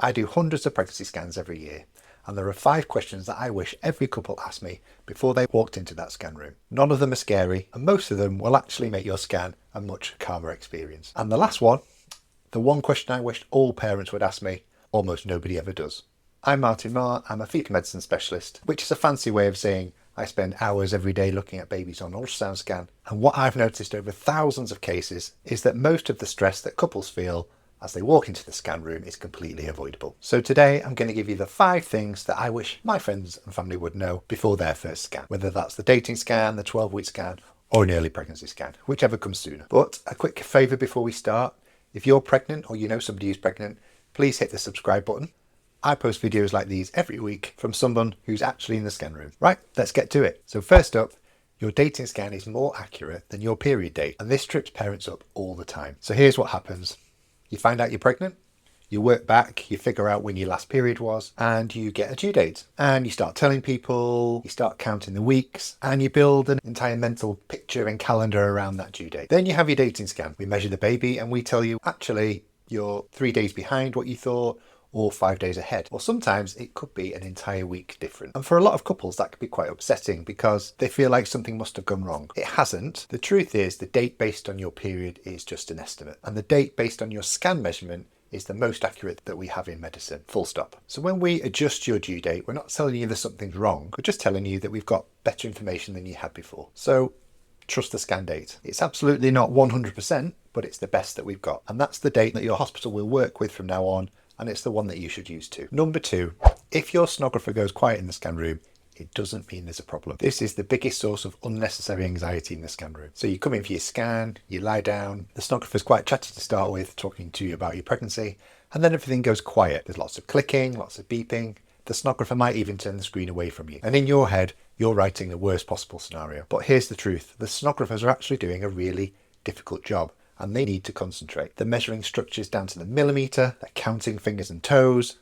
I do hundreds of pregnancy scans every year, and there are 5 questions that I wish every couple asked me before they walked into that scan room. None of them are scary, and most of them will actually make your scan a much calmer experience. And the last one, the one question I wished all parents would ask me, almost nobody ever does. I'm Martin Marr, I'm a fetal medicine specialist, which is a fancy way of saying I spend hours every day looking at babies on ultrasound scan, and what I've noticed over thousands of cases is that most of the stress that couples feel as they walk into the scan room is completely avoidable. So today I'm going to give you the 5 things that I wish my friends and family would know before their first scan, whether that's the dating scan, the 12-week scan, or an early pregnancy scan, whichever comes sooner. But a quick favour before we start, if you're pregnant or you know somebody who's pregnant, please hit the subscribe button. I post videos like these every week from someone who's actually in the scan room. Right, let's get to it. So first up, your dating scan is more accurate than your period date, and this trips parents up all the time. So here's what happens. You find out you're pregnant, you work back, you figure out when your last period was, and you get a due date. And you start telling people, you start counting the weeks, and you build an entire mental picture and calendar around that due date. Then you have your dating scan. We measure the baby and we tell you, actually, you're 3 days behind what you thought, or 5 days ahead. Or sometimes it could be an entire week different. And for a lot of couples, that could be quite upsetting because they feel like something must have gone wrong. It hasn't. The truth is the date based on your period is just an estimate. And the date based on your scan measurement is the most accurate that we have in medicine, full stop. So when we adjust your due date, we're not telling you that something's wrong. We're just telling you that we've got better information than you had before. So trust the scan date. It's absolutely not 100%, but it's the best that we've got. And that's the date that your hospital will work with from now on. And it's the one that you should use too. Number 2, if your sonographer goes quiet in the scan room, it doesn't mean there's a problem. This is the biggest source of unnecessary anxiety in the scan room. So you come in for your scan, you lie down, the sonographer's quite chatty to start with, talking to you about your pregnancy, and then everything goes quiet. There's lots of clicking, lots of beeping. The sonographer might even turn the screen away from you. And in your head, you're writing the worst possible scenario. But here's the truth. The sonographers are actually doing a really difficult job, and they need to concentrate. They're measuring structures down to the millimetre, they're counting fingers and toes,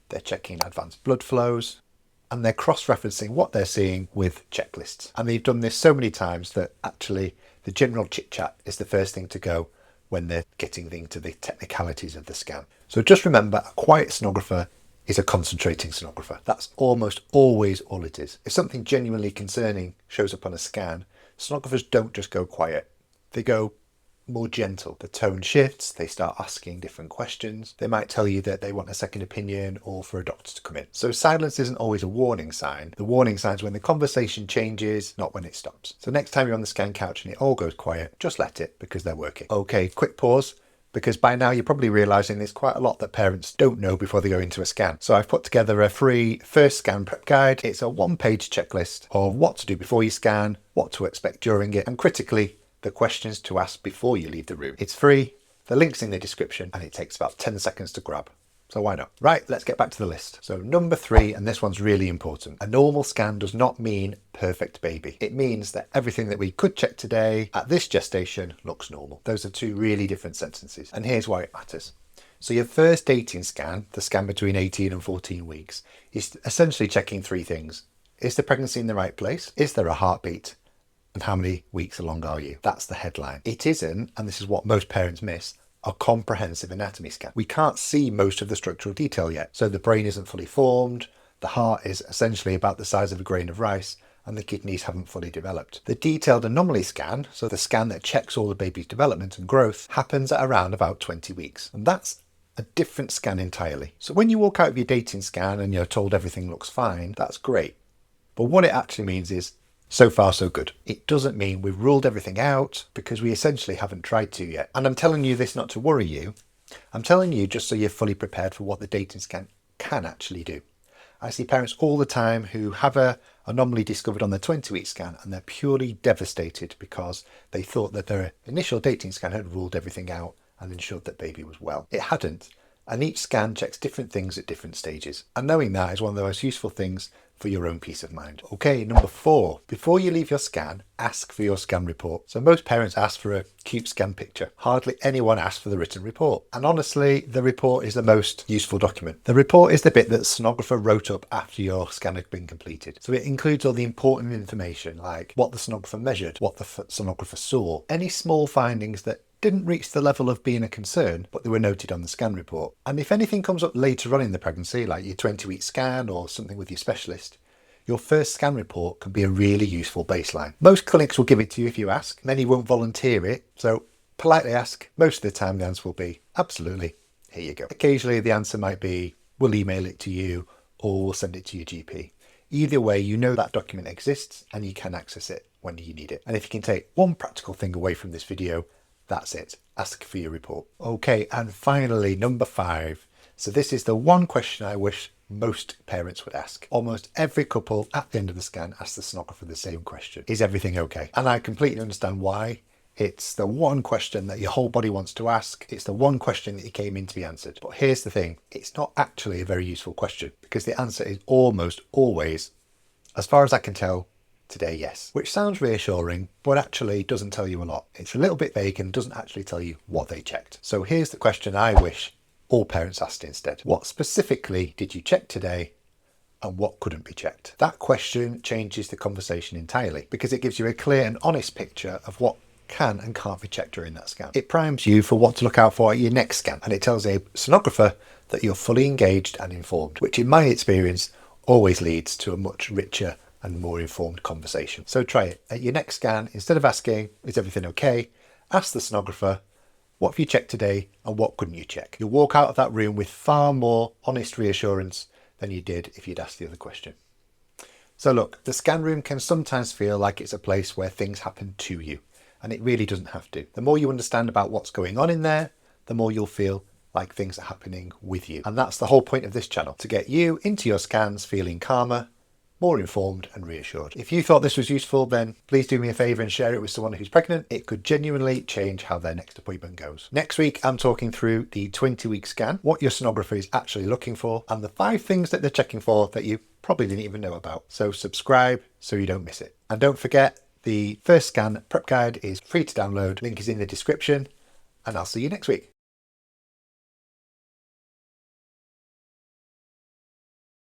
they're checking advanced blood flows, and they're cross-referencing what they're seeing with checklists. And they've done this so many times that actually the general chit-chat is the first thing to go when they're getting into the technicalities of the scan. So just remember, a quiet sonographer is a concentrating sonographer. That's almost always all it is. If something genuinely concerning shows up on a scan, sonographers don't just go quiet. They go more gentle. The tone shifts, they start asking different questions. They might tell you that they want a second opinion or for a doctor to come in. So silence isn't always a warning sign. The warning sign is when the conversation changes, not when it stops. So next time you're on the scan couch and it all goes quiet, just let it because they're working. Okay, quick pause, because by now you're probably realizing there's quite a lot that parents don't know before they go into a scan. So I've put together a free first scan prep guide. It's a 1-page checklist of what to do before you scan, what to expect during it, and critically, the questions to ask before you leave the room. It's free, the link's in the description, and it takes about 10 seconds to grab. So why not? Right, let's get back to the list. So number 3, and this one's really important. A normal scan does not mean perfect baby. It means that everything that we could check today at this gestation looks normal. Those are 2 really different sentences, and here's why it matters. So your first dating scan, the scan between 18 and 14 weeks, is essentially checking 3 things. Is the pregnancy in the right place? Is there a heartbeat? And how many weeks along are you? That's the headline. It isn't, and this is what most parents miss, a comprehensive anatomy scan. We can't see most of the structural detail yet. So the brain isn't fully formed, the heart is essentially about the size of a grain of rice, and the kidneys haven't fully developed. The detailed anomaly scan, so the scan that checks all the baby's development and growth, happens at around about 20 weeks. And that's a different scan entirely. So when you walk out of your dating scan and you're told everything looks fine, that's great. But what it actually means is, so far, so good. It doesn't mean we've ruled everything out because we essentially haven't tried to yet. And I'm telling you this not to worry you. I'm telling you just so you're fully prepared for what the dating scan can actually do. I see parents all the time who have a anomaly discovered on their 20-week scan and they're purely devastated because they thought that their initial dating scan had ruled everything out and ensured that baby was well. It hadn't. And each scan checks different things at different stages. And knowing that is one of the most useful things for your own peace of mind. Okay, number 4, before you leave your scan, ask for your scan report. So most parents ask for a cute scan picture. Hardly anyone asks for the written report. And honestly, the report is the most useful document. The report is the bit that the sonographer wrote up after your scan had been completed. So it includes all the important information like what the sonographer measured, what the sonographer saw, any small findings that didn't reach the level of being a concern, but they were noted on the scan report. And if anything comes up later on in the pregnancy, like your 20-week scan or something with your specialist, your first scan report can be a really useful baseline. Most clinics will give it to you if you ask. Many won't volunteer it, so politely ask. Most of the time the answer will be, absolutely, here you go. Occasionally the answer might be, we'll email it to you or we'll send it to your GP. Either way, you know that document exists and you can access it when you need it. And if you can take one practical thing away from this video, that's it. Ask for your report. Okay, and finally, number 5. So this is the one question I wish most parents would ask. Almost every couple at the end of the scan asks the sonographer the same question. Is everything okay? And I completely understand why. It's the one question that your whole body wants to ask. It's the one question that you came in to be answered. But here's the thing. It's not actually a very useful question because the answer is almost always, as far as I can tell, today, yes. Which sounds reassuring, but actually doesn't tell you a lot. It's a little bit vague and doesn't actually tell you what they checked. So here's the question I wish all parents asked instead. What specifically did you check today and what couldn't be checked? That question changes the conversation entirely because it gives you a clear and honest picture of what can and can't be checked during that scan. It primes you for what to look out for at your next scan, and it tells a sonographer that you're fully engaged and informed, which in my experience always leads to a much richer and more informed conversation. So try it. At your next scan, instead of asking, is everything okay? Ask the sonographer, what have you checked today and what couldn't you check? You'll walk out of that room with far more honest reassurance than you did if you'd asked the other question. So look, the scan room can sometimes feel like it's a place where things happen to you, and it really doesn't have to. The more you understand about what's going on in there, the more you'll feel like things are happening with you. And that's the whole point of this channel, to get you into your scans feeling calmer, more informed and reassured. If you thought this was useful, then please do me a favour and share it with someone who's pregnant. It could genuinely change how their next appointment goes. Next week, I'm talking through the 20-week scan, what your sonographer is actually looking for, and the 5 things that they're checking for that you probably didn't even know about. So subscribe so you don't miss it. And don't forget, the first scan prep guide is free to download. Link is in the description, and I'll see you next week.